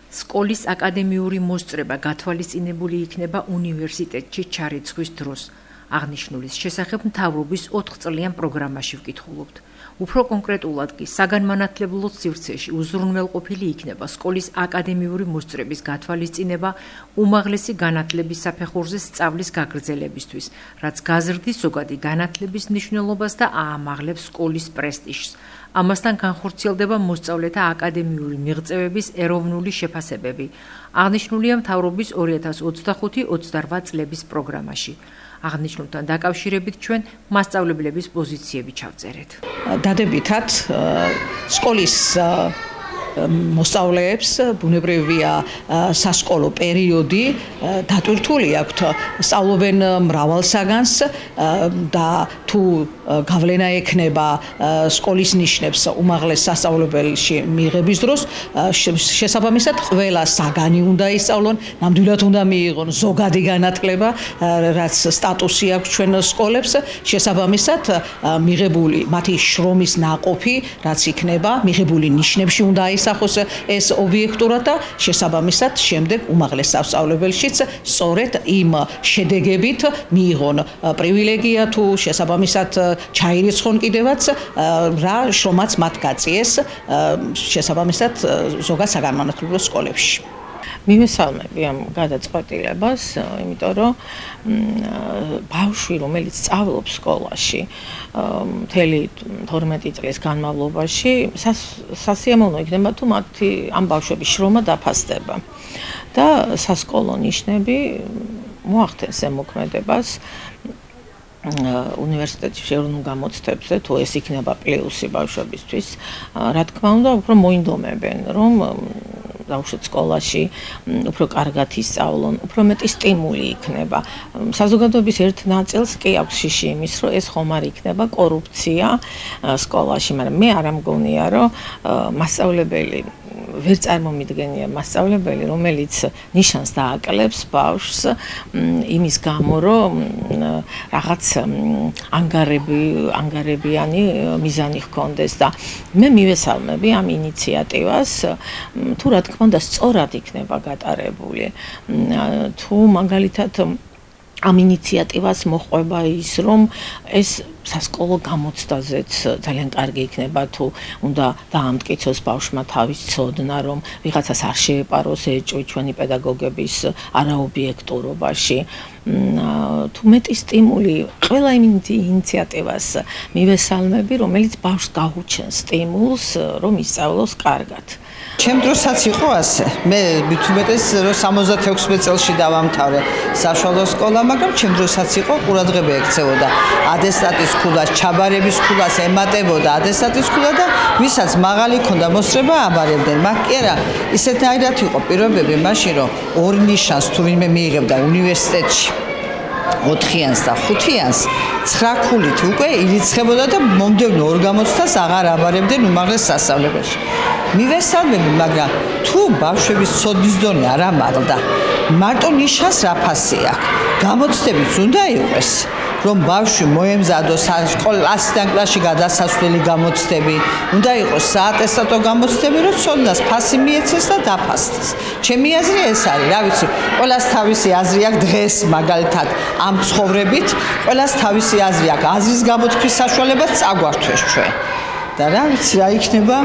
სკოლის აკადემიური მოსწრება გათვალისწინებული იქნება უნივერსიტეტში ჩარიცხვის დროს. აღნიშნულის შესახებ მთავრობის 4 წლიან პროგრამაში ვკითხულობთ. უფრო კონკრეტულად კი საგანმანათლებლო სივრცეში უზრუნველყოფილი იქნება სკოლის აკადემიური მოსწრების გათვალისწინება უმაღლესი განათლების საფეხურზე სწავლის გაგრძელებისთვის, რაც გაზრდის ზოგადი განათლების მნიშვნელობას და აამაღლებს სკოლის პრესტიჟს. ამასთან განხორციელდება მოსწავლეთა აკადემიური მიღწევების ეროვნული შეფასებები. აღნიშნულია მთავრობის 2025-28 წლების პროგრამაში. აღნიშნულთან დაკავშირებით ჩვენ მასწავლებლების პოზიციები ჩავწერეთ. დადებითად სკოლის მოსწავლეებს ბუნებრივია სასკოლო პერიოდი დატვირთული აქვთ, სწავლობენ მრავალ საგანს და თუ გავლენა ექნება სკოლის ნიშნებს უმაღლეს სასწავლებელში მიღების დროს, შესაბამისად ყველა საგანი უნდა ისწავლონ, ნამდვილად უნდა მიიღონ ზოგადი განათლება, რაც სტატუსი აქვს ჩვენ სკოლებს, შესაბამისად მიღებული მათი შრომის ნაყოფი, რაც იქნება მიღებული ნიშნებში უნდა აისახოს ეს ობიექტურად და შესაბამისად შემდეგ უმაღლეს სასწავლებელშიც სწორედ იმ შედეგებით მიიღონ პრივილეგია თუ შესაბამისად ჩაირიცხონ კიდევაც რა შრომაც მათ გაწიეს შესაბამისად ზოგად საგანმანათლებლო სკოლებში. მივესალმები ამ გადაწყვეტილებას, იმიტომ რომ ბავშვი, რომელიც სწავლობს სკოლაში მთელი 12 წლის განმავლობაში, სასიამოვნო იქნება თუ მათი ამ ბავშვების შრომა დაფასდება და სასკოლო ნიშნები მოახდენს ზემოქმედებას უნივერსიტეტში ეროვნულ გამოცდებზე, თუ ეს იქნება პლუსი ბავშვებისთვის, რა თქმა უნდა, უფრო მოინდომებენ, რომ ბავშვებს სკოლაში უფრო კარგად ისწავლონ, უფრო მეტი სტიმული იქნება. საზოგადოების ერთ ნაწილს კი აქვს შიში იმის, რომ ეს ხომ არ იქნება კორუფცია სკოლაში, მაგრამ მე არ მგონია, რომ მასწავლებელი ვერ წარმომიდგენია მასწავლებელი, რომელიც ნიშანს დააკლებს ბავშვს იმის გამო, რომ რაღაც ანგარებიანი მიზანი ჰქონდეს და მე მივესალმები ამ ინიციატივას, თუ რა თქმა უნდა სწორად იქნება გატარებული. თუ მაგალითად ამ ინიციატივას მოყვება ის, რომ ეს სასკოლო გამოცდაზეც ძალიან კარგი იქნება, თუ უნდა დაამტკიცოს ბავშვმა თავის ცოდნა, რომ ვიღაცას არ შეეპაროს ეჭვი ჩვენი პედაგოგების არაობიექტურობაში. თუ მეტი სტიმული ყველა იმ ინიციატივას მივესალმები, რომელიც ბავშვს გაუჩენს სტიმულს, რომ ისწავლოს კარგად. ჩემ დროსაც იყო ასე. მე მithumetes 76 წელში დავამთავრე საშუალო სკოლა, მაგრამ ჩემ დროსაც იყო ყურადღება ექცეოდა ატესტატის ქულას, ჩაბარების ქულას ემატებოდა ატესტატის ქულა და ვისაც მაღალი ქონდა მოსწრება აბარებდნენ. მაგ კი არა, ისეთნაირად იყო პირობები მაშინ, რომ 2 ნიშანს თუ ვინმე მიიღებდა უნივერსიტეტში 4-იანს და 5-იანს 9 ქულით უკვე ირიცხებოდა და მომდევნო 2 გამოცდას აღარ აბარებდნენ უმაღლეს სასწავლებელში. მივესალმები, მაგრამ თუ ბავშვების ცოდნის დონე არ ამაღლდა, მარტო ნიშანს რა ფასი აქვს? გამოცდებიც უნდა იყოს, რომ ბავშვი მოემზადოს ასიდან კლასში გადასასვლელი გამოცდები, უნდა იყოს საატესტატო გამოცდები, რომ ცოდნას ფასი მიეცეს და დაფასდეს. ჩემი აზრი ეს არის, რა ვიცი, ყველას თავისი აზრი აქვს დღეს მაგალითად ამ ცხოვრებით, ყველას თავისი აზრი აქვს, აზრის გამოთქმის საშუალებაც წაგვართვეს ჩვენ. და რა ვიცი, რა იქნება